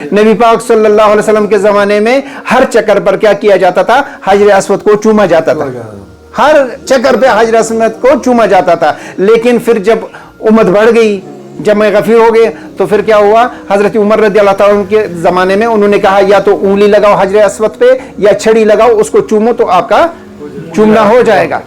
नबी पाक सल्लल्लाहु अलैहि वसल्लम के ज़माने में हर चक्कर पर क्या किया जाता था, हाजर अस्वद को चूमा जाता था, हर चक्कर पे हाजर अस्वद को चूमा जाता था। लेकिन फिर जब उम्मत बढ़ गई, जब मैं गफीर हो गए, तो फिर क्या हुआ, हजरत उमर रज़ी अल्लाह ताला के ज़माने में उन्होंने कहा या तो उंगली लगाओ हाजर अस्वद पे या छड़ी लगाओ, उसको चूमो तो आपका चूमना हो जाएगा,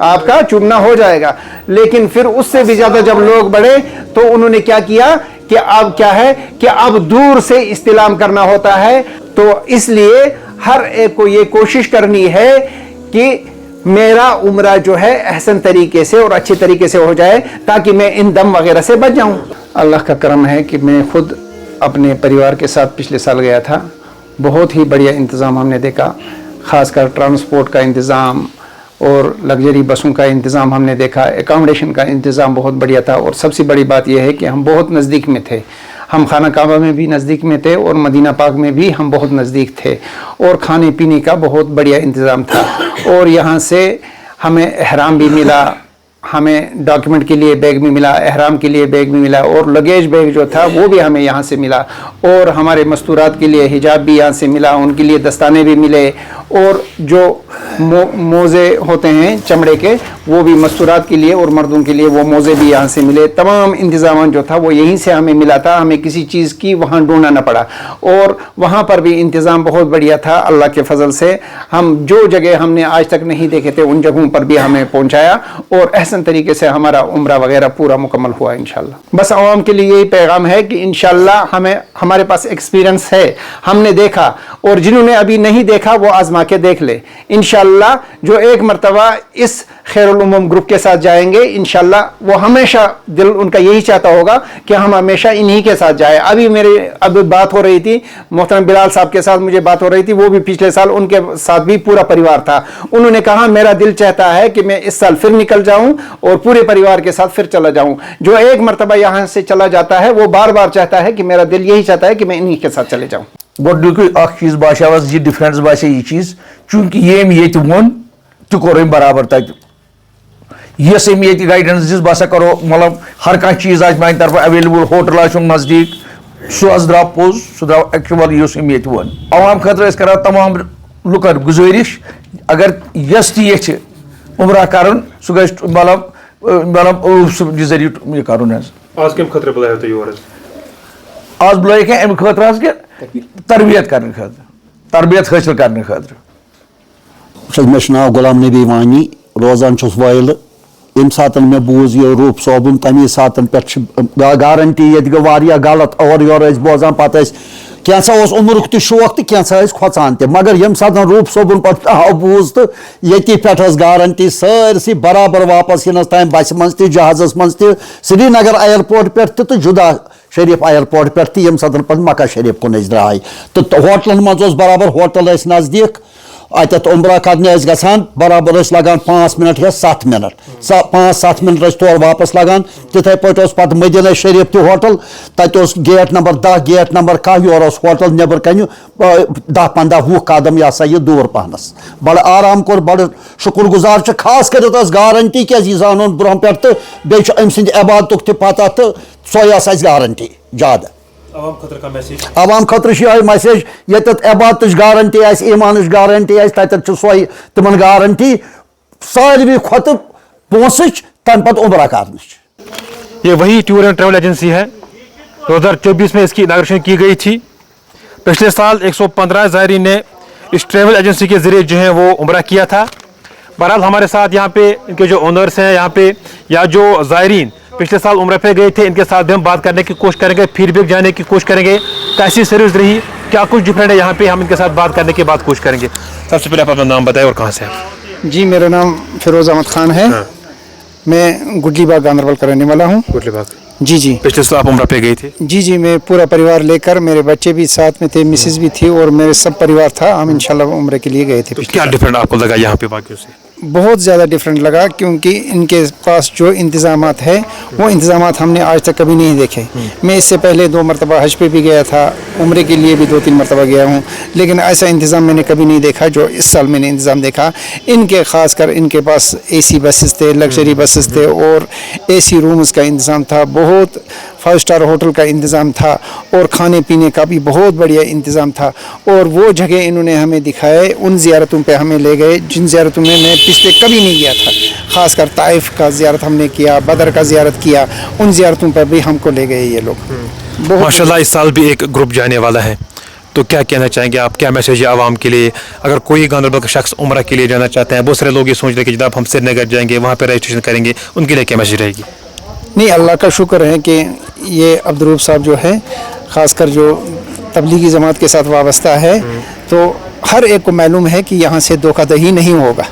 आपका चूमना हो जाएगा। लेकिन फिर उससे भी ज्यादा जब लोग बढ़े तो उन्होंने क्या किया कि अब क्या है कि अब दूर से इस्तिलाम करना होता है। तो इसलिए हर एक को ये कोशिश करनी है कि मेरा उम्रा जो है अहसन तरीके से और अच्छे तरीके से हो जाए, ताकि मैं इन दम वगैरह से बच जाऊं। अल्लाह का करम है कि मैं खुद अपने परिवार के साथ पिछले साल गया था। बहुत ही बढ़िया इंतज़ाम हमने देखा, ख़ासकर ट्रांसपोर्ट का इंतज़ाम और लग्जरी बसों का इंतज़ाम हमने देखा, एकोमोडेशन का इंतज़ाम बहुत बढ़िया था। और सबसे बड़ी बात यह है कि हम बहुत नज़दीक में थे, हम खाना काबा में भी नज़दीक में थे और मदीना पाक में भी हम बहुत नज़दीक थे, और खाने पीने का बहुत बढ़िया इंतज़ाम था। और यहाँ से हमें एहराम भी मिला, हमें डॉक्यूमेंट के लिए बैग भी मिला, एहराम के लिए बैग भी मिला, और लगेज बैग जो था वो भी हमें यहाँ से मिला, और हमारे मस्तूरात के लिए हिजाब भी यहाँ से मिला, उनके लिए दस्ताने भी मिले, और जो मोज़े होते हैं चमड़े के वो भी मस्तूरात के लिए और मर्दों के लिए वो मोज़े भी यहाँ से मिले। तमाम इंतज़ाम जो था वो यहीं से हमें मिला था, हमें किसी चीज़ की वहाँ ढूंढना न पड़ा। और वहाँ पर भी इंतज़ाम बहुत बढ़िया था। अल्लाह के फजल से हम जो जगह हमने आज तक नहीं देखे थे उन जगहों पर भी हमें पहुँचाया, और अहसन तरीके से हमारा उम्रा वगैरह पूरा मुकम्मल हुआ इंशाल्लाह। बस आवाम के लिए यही पैगाम है कि इंशाल्लाह हमारे पास एक्सपीरियंस है, हमने देखा, और जिन्होंने अभी नहीं देखा वो आजमा के देख ले। इंशाल्लाह जो एक मरतबा इस खैरुल उम्म ग्रुप के साथ जाएंगे, इंशाल्लाह वो हमेशा दिल उनका यही चाहता होगा कि हम हमेशा इन्हीं के साथ जाए। अभी बात हो रही थी मोहतरम बिलाल साहब के साथ, मुझे बात हो रही थी, वो भी पिछले साल उनके साथ भी पूरा परिवार था। उन्होंने कहा मेरा दिल चाहता है कि मैं इस साल फिर निकल जाऊं और पूरे परिवार के साथ फिर चला जाऊं। जो एक मरतबा यहाँ से चला जाता है वो बार बार चाहता है कि मेरा दिल यही चाहता है कि मैं इन्हीं के साथ चले जाऊं। गोडुक चीज बाशा ये डिफरेंस बासे ये चीज चूंकि ये वो तो करो बराबर तक यस ये गाइडेंस दिस बसा करो मतलब हर कह चीज आज मानी तरफ अवेलेबल होटल आज नजदीक सह द्राव पोज सह द्राव एक्चुअल ये वन आवाम खतर कर तमाम लुकन गुजारिश अगर यस ये उम्रा कर सह गो मतलब जरिए कर आज कम खतर बुलाया तो योर आज बुलाए क्या अमि खतर तरबियत करने खतर तरबियत हासिल करने खतर मे नाव गुलाम नबी वानी रोजान वायल यम सात मे बूज ये रूप सोबन तमी सात पे गारंटी ये गो गलत और योर बोजान पत कैसा उम्रुक तो शौक तो कैसा खोचान ते मगर यम सात रूप सोबन पे आव बूज तो ये पे गारंटी सारसी बराबर वापस यनस ताम बस मज जहाज़ मज श्रीनगर एयरपोर्ट पे तो जुदा शरीफ एयरपोर्ट पे यम सात पे मक्का शरीफ कुन द्राय तो होटलन मज बराबर होटल नजदीक अत उम्रा करने गसान बराबर लगान 5 मिनट या 7 मिनट 5-7 मिनट तौर वापस लगान तिथे पे पे मदीना शरीफ तह होटल तत gate number 10 gate number 1 your hotel number कन 10-15 कदम यह सा यह दूर पहनस बड़ आराम कोर बड़ शुक्र गुजार खास कर गारंटी क्या जान ब्रोह पे तो बे अम सद इबादत पता तो सो गारंटी ज्यादा आवाम खतर मैसेज ये इबादत गारंटी ईमान गारंटी तत सो तिमन गारंटी सारे खुद पोस तम पे उम्रा कर। ये वही टूर एंड ट्रैवल एजेंसी है, 2024 में इसकी इनाग्रेशन की गई थी। पिछले साल 115 ज़ायरीन ने इस ट्रैवल एजेंसी के ज़रिए जो है वो उम्रा किया था। बहरहाल हमारे साथ यहाँ पे इनके जो ओनर्स हैं यहाँ पे या जो ज़ायरीन पिछले साल उम्र पे गए थे, इनके साथ भी हम बात करने की कोशिश करेंगे, फीडबैक जानने की कोशिश करेंगे, कैसी सर्विस रही, क्या कुछ डिफरेंट है यहाँ पे, हम इनके साथ बात करने की कोशिश करेंगे। सबसे पहले आप अपना नाम बताएं और कहाँ से हैं? जी मेरा नाम फिरोज़ अहमद खान है। हाँ। मैं गुडली बाग गांधरबल का रहने वाला हूँ। गुडली बाग जी पिछले साल आप उम्र पे गए थे? जी मैं पूरा परिवार लेकर, मेरे बच्चे भी साथ में थे, मिसेज भी थी और मेरे सब परिवार था। हम इंशाल्लाह उम्र के लिए गए थे। तो क्या डिफरेंट आपको लगा यहाँ पे बाकियों से? बहुत ज़्यादा डिफरेंट लगा, क्योंकि इनके पास जो इंतज़ामात है वो इंतज़ामात हमने आज तक कभी नहीं देखे। मैं इससे पहले 2 मरतबा हज पे भी गया था, उम्रे के लिए भी 2-3 मरतबा गया हूँ, लेकिन ऐसा इंतज़ाम मैंने कभी नहीं देखा जो इस साल मैंने इंतज़ाम देखा। इनके ख़ास कर इनके पास AC बसेस थे, लग्जरी बसेस थे और AC रूम्स का इंतज़ाम था। बहुत 5 स्टार होटल का इंतज़ाम था और खाने पीने का भी बहुत बढ़िया इंतज़ाम था। और वो जगह इन्होंने हमें दिखाए, उन ज़ियारतों पे हमें ले गए जिन ज़ियारतों में मैं पिछले कभी नहीं गया था। ख़ासकर ताइफ का ज़ियारत हमने किया, बदर का ज़ियारत किया, उन ज़ियारतों पर भी हमको ले गए ये लोग। बहुत माशाल्लाह इस साल भी एक ग्रुप जाने वाला है, तो क्या कहना चाहेंगे आप, क्या मैसेज है आवाम के लिए? अगर कोई गांधरबल का शख्स उम्रा के लिए जाना चाहते हैं, बहुत सारे लोग ये सोच रहे हैं कि जनाब हम श्रीनगर जाएंगे, वहाँ पर रजिस्ट्रेशन करेंगे, उनके लिए क्या मैसेज रहेगी? नहीं, अल्लाह का शुक्र है कि ये अब्दुल साहब जो है ख़ासकर जो तबलीगी जमात के साथ वाबस्ता है, तो हर एक को मालूम है कि यहाँ से धोखाधड़ी नहीं होगा।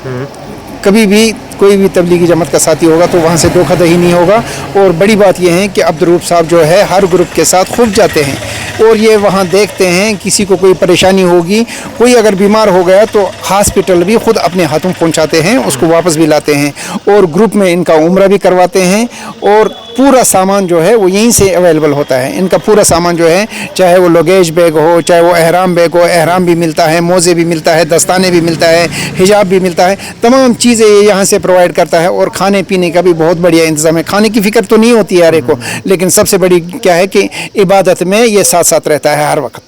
कभी भी कोई भी तबलीगी जमात का साथी होगा तो वहाँ से धोखाधड़ी नहीं होगा। और बड़ी बात यह है कि अब्दुल साहब जो है हर ग्रुप के साथ खुद जाते हैं और ये वहाँ देखते हैं किसी को कोई परेशानी होगी, कोई अगर बीमार हो गया तो हॉस्पिटल भी खुद अपने हाथों पहुँचाते हैं, उसको वापस भी लाते हैं और ग्रुप में इनका उम्रा भी करवाते हैं। और पूरा सामान जो है वो यहीं से अवेलेबल होता है। इनका पूरा सामान जो है, चाहे वो लगेज बैग हो, चाहे वो अहराम बैग हो, अहराम भी मिलता है, मोज़े भी मिलता है, दस्ताने भी मिलता है, हिजाब भी मिलता है, तमाम चीज़ें ये यहाँ से प्रोवाइड करता है। और खाने पीने का भी बहुत बढ़िया इंतज़ाम है। खाने की फ़िक्र तो नहीं होती है हर एक को, लेकिन सबसे बड़ी क्या है कि इबादत में ये साथ साथ रहता है हर वक्त।